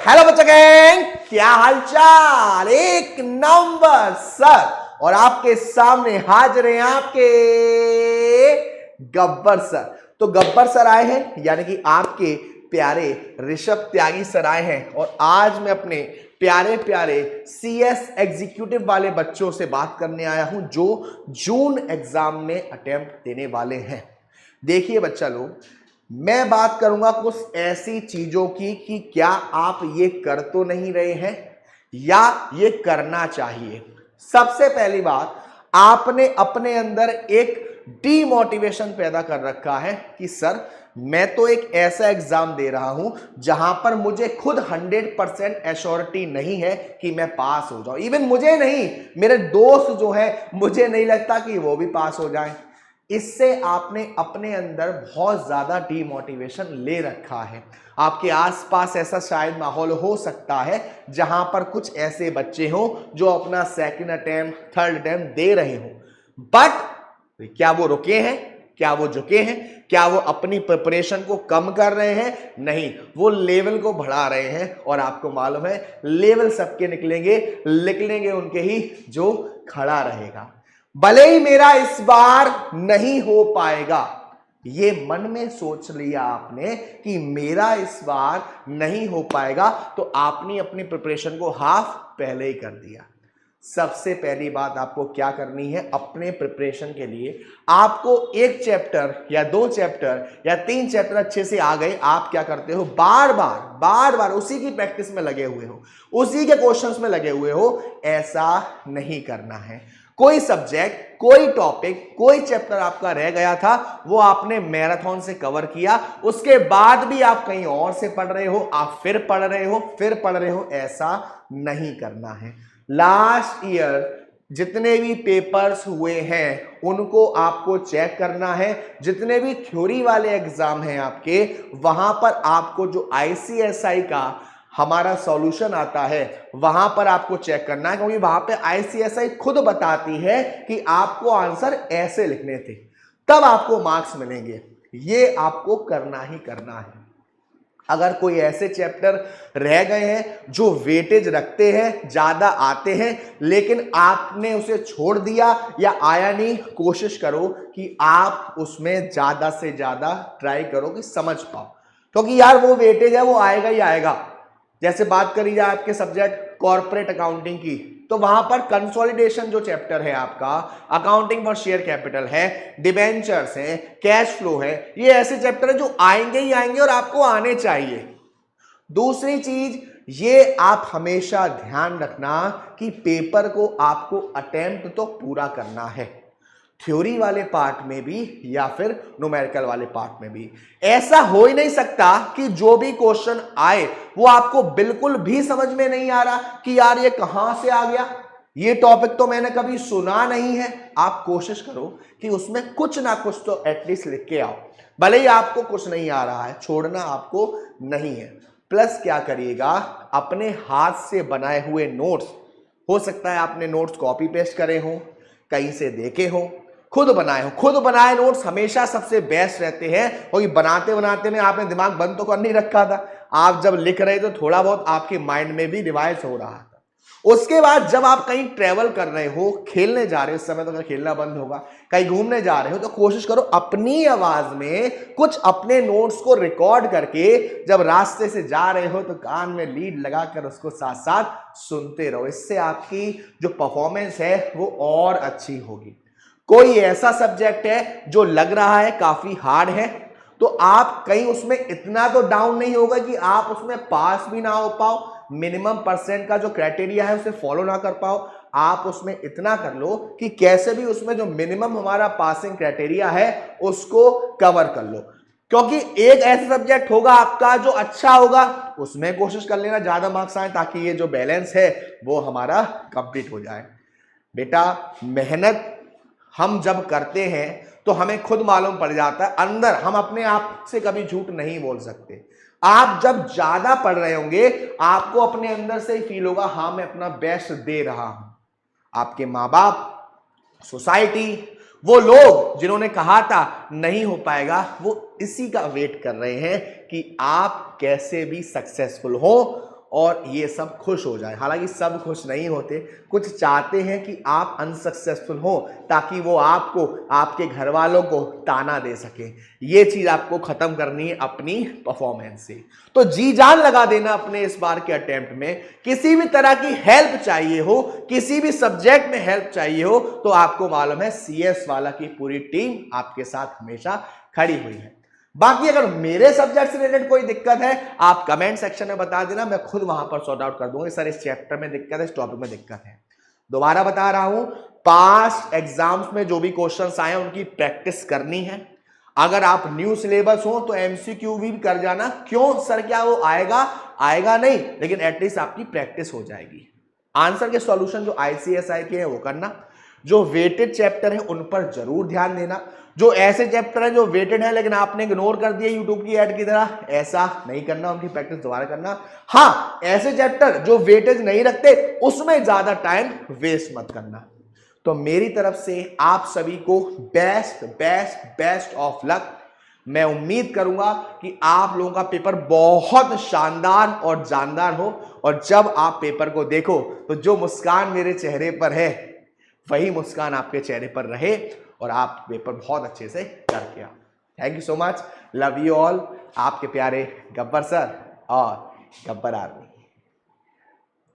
Hello बच्चा gang, क्या हालचाल। एक नंबर सर। और आपके सामने हाजिर हैं आपके गब्बर सर। तो गब्बर सर आए हैं, यानी कि आपके प्यारे ऋषभ त्यागी सर आए हैं। और आज मैं अपने प्यारे प्यारे CS एग्जीक्यूटिव वाले बच्चों से बात करने आया हूं जो जून एग्जाम में अटेम्प्ट देने वाले हैं। देखिए बच्चा लोग, मैं बात करूंगा कुछ ऐसी चीजों की कि क्या आप ये कर तो नहीं रहे हैं या ये करना चाहिए। सबसे पहली बात, आपने अपने अंदर एक डीमोटिवेशन पैदा कर रखा है कि सर मैं तो एक ऐसा एग्जाम दे रहा हूं जहां पर मुझे खुद 100% एश्योरिटी नहीं है कि मैं पास हो जाऊं। इवन मुझे नहीं, मेरे दोस्त जो है मुझे नहीं लगता कि वो भी पास हो जाएं। इससे आपने अपने अंदर बहुत ज्यादा डीमोटिवेशन ले रखा है। आपके आसपास ऐसा शायद माहौल हो सकता है जहां पर कुछ ऐसे बच्चे हों जो अपना सेकंड अटेम्प्ट, थर्ड अटेम्प्ट दे रहे हों, बट क्या वो रुके हैं, क्या वो झुके हैं, क्या वो अपनी प्रिपरेशन को कम कर रहे हैं? नहीं, वो लेवल को बढ़ा रहे हैं। और आपको मालूम है लेवल सबके निकलेंगे उनके ही जो खड़ा रहेगा। भले ही मेरा इस बार नहीं हो पाएगा, ये मन में सोच लिया आपने कि मेरा इस बार नहीं हो पाएगा, तो आपने अपनी प्रिपरेशन को हाफ पहले ही कर दिया। सबसे पहली बात आपको क्या करनी है, अपने प्रिपरेशन के लिए आपको एक चैप्टर या 2 चैप्टर या 3 चैप्टर अच्छे से आ गए, आप क्या करते हो, बार बार उसी की प्रैक्टिस में लगे हुए हो, उसी के क्वेश्चंस में लगे हुए हो। ऐसा नहीं करना है। कोई सब्जेक्ट, कोई टॉपिक, कोई चैप्टर आपका रह गया था, वो आपने मैराथन से कवर किया, उसके बाद भी आप कहीं और से पढ़ रहे हो, आप फिर पढ़ रहे हो, ऐसा नहीं करना है। लास्ट ईयर जितने भी पेपर्स हुए हैं उनको आपको चेक करना है। जितने भी थ्योरी वाले एग्जाम हैं आपके, वहां पर आपको जो ICSI का हमारा सॉल्यूशन आता है वहां पर आपको चेक करना है, क्योंकि वहां पे ICSI खुद बताती है कि आपको आंसर ऐसे लिखने थे, तब आपको मार्क्स मिलेंगे। ये आपको करना ही करना है। अगर कोई ऐसे चैप्टर रह गए हैं जो वेटेज रखते हैं, ज्यादा आते हैं, लेकिन आपने उसे छोड़ दिया या आया नहीं, कोशिश करो कि आप उसमें ज्यादा से ज्यादा ट्राई करो कि समझ पाओ, क्योंकि यार वो वेटेज है, वो आएगा ही आएगा। जैसे बात करी जाए आपके सब्जेक्ट कॉर्पोरेट अकाउंटिंग की, तो वहां पर कंसोलिडेशन जो चैप्टर है आपका, अकाउंटिंग फॉर शेयर कैपिटल है, डिबेंचर्स है, कैश फ्लो है, ये ऐसे चैप्टर है जो आएंगे ही आएंगे और आपको आने चाहिए। दूसरी चीज, ये आप हमेशा ध्यान रखना कि पेपर को आपको अटेम्प्ट तो पूरा करना है, थ्योरी वाले पार्ट में भी या फिर न्यूमेरिकल वाले पार्ट में भी। ऐसा हो ही नहीं सकता कि जो भी क्वेश्चन आए वो आपको बिल्कुल भी समझ में नहीं आ रहा कि यार ये कहां से आ गया, ये टॉपिक तो मैंने कभी सुना नहीं है। आप कोशिश करो कि उसमें कुछ ना कुछ तो एटलीस्ट लिख के आओ, भले ही आपको कुछ नहीं आ रहा है, छोड़ना आपको नहीं है। प्लस क्या करिएगा, अपने हाथ से बनाए हुए नोट्स, हो सकता है आपने नोट्स कॉपी पेस्ट करे हो, कहीं से देखे हो, खुद बनाए हो। खुद बनाए नोट्स हमेशा सबसे बेस्ट रहते हैं, क्योंकि बनाते बनाते में आपने दिमाग बंद तो कर नहीं रखा था, आप जब लिख रहे तो थोड़ा बहुत आपके माइंड में भी रिवाइज हो रहा था। उसके बाद जब आप कहीं ट्रेवल कर रहे हो, खेलने जा रहे हो, इस समय तो खेलना बंद होगा, कहीं घूमने जा रहे हो, तो कोशिश करो अपनी आवाज में कुछ अपने नोट्स को रिकॉर्ड करके जब रास्ते से जा रहे हो तो कान में लीड लगाकर उसको साथ साथ सुनते रहो। इससे आपकी जो परफॉर्मेंस है वो और अच्छी होगी। कोई ऐसा सब्जेक्ट है जो लग रहा है काफी हार्ड है, तो आप कहीं उसमें इतना तो डाउन नहीं होगा कि आप उसमें पास भी ना हो पाओ, मिनिमम % का जो क्राइटेरिया है उसे फॉलो ना कर पाओ। आप उसमें इतना कर लो कि कैसे भी उसमें जो मिनिमम हमारा पासिंग क्राइटेरिया है उसको कवर कर लो, क्योंकि एक ऐसा सब्जेक्ट होगा आपका जो अच्छा होगा, उसमें कोशिश कर लेना ज्यादा मार्क्स आए, ताकि ये जो बैलेंस है वो हमारा कंप्लीट हो जाए। बेटा, मेहनत हम जब करते हैं तो हमें खुद मालूम पड़ जाता है, अंदर हम अपने आप से कभी झूठ नहीं बोल सकते। आप जब ज्यादा पढ़ रहे होंगे आपको अपने अंदर से ही फील होगा, हाँ मैं अपना बेस्ट दे रहा हूं। आपके माँ बाप, सोसाइटी, वो लोग जिन्होंने कहा था नहीं हो पाएगा, वो इसी का वेट कर रहे हैं कि आप कैसे भी सक्सेसफुल हो, और ये सब खुश हो जाए। हालांकि सब खुश नहीं होते, कुछ चाहते हैं कि आप अनसक्सेसफुल हो ताकि वो आपको, आपके घर वालों को ताना दे सके। ये चीज आपको खत्म करनी है अपनी परफॉर्मेंस से। तो जी जान लगा देना अपने इस बार के अटेम्प्ट में। किसी भी तरह की हेल्प चाहिए हो, किसी भी सब्जेक्ट में हेल्प चाहिए हो, तो आपको मालूम है सीएस वाला की पूरी टीम आपके साथ हमेशा खड़ी हुई है। बाकी अगर मेरे सब्जेक्ट से रिलेटेड कोई दिक्कत है, आप कमेंट सेक्शन में बता देना, मैं खुद वहां पर सॉर्ट आउट कर दूंगा सर इस चैप्टर में दिक्कत है, इस टॉपिक में दिक्कत है। दोबारा बता रहा हूं, पास्ट एग्जाम्स में जो भी क्वेश्चंस आए उनकी प्रैक्टिस करनी है। अगर आप न्यू सिलेबस हो तो एमसीक्यू भी कर जाना। क्यों सर, क्या वो आएगा? आएगा नहीं, लेकिन एटलीस्ट आपकी प्रैक्टिस हो जाएगी। आंसर के सॉल्यूशन जो आईसीएसआई के हैं वो करना। जो वेटेड चैप्टर है उन पर जरूर ध्यान देना। जो ऐसे चैप्टर है जो वेटेड है लेकिन आपने इग्नोर कर दिया यूट्यूब की ऐड की तरह, ऐसा नहीं करना, उनकी प्रैक्टिस दोबारा करना। हाँ, ऐसे चैप्टर जो वेटेज नहीं रखते उसमें ज्यादा टाइम वेस्ट मत करना। तो मेरी तरफ से आप सभी को best best best of luck. मैं उम्मीद करूंगा कि आप लोगों का पेपर बहुत शानदार और जानदार हो, और जब आप पेपर को देखो तो जो मुस्कान मेरे चेहरे पर है वही मुस्कान आपके चेहरे पर रहे और आप पेपर बहुत अच्छे से करके आओ। Thank you so much, love you all. आपके प्यारे गब्बर सर और गब्बर आर्मी।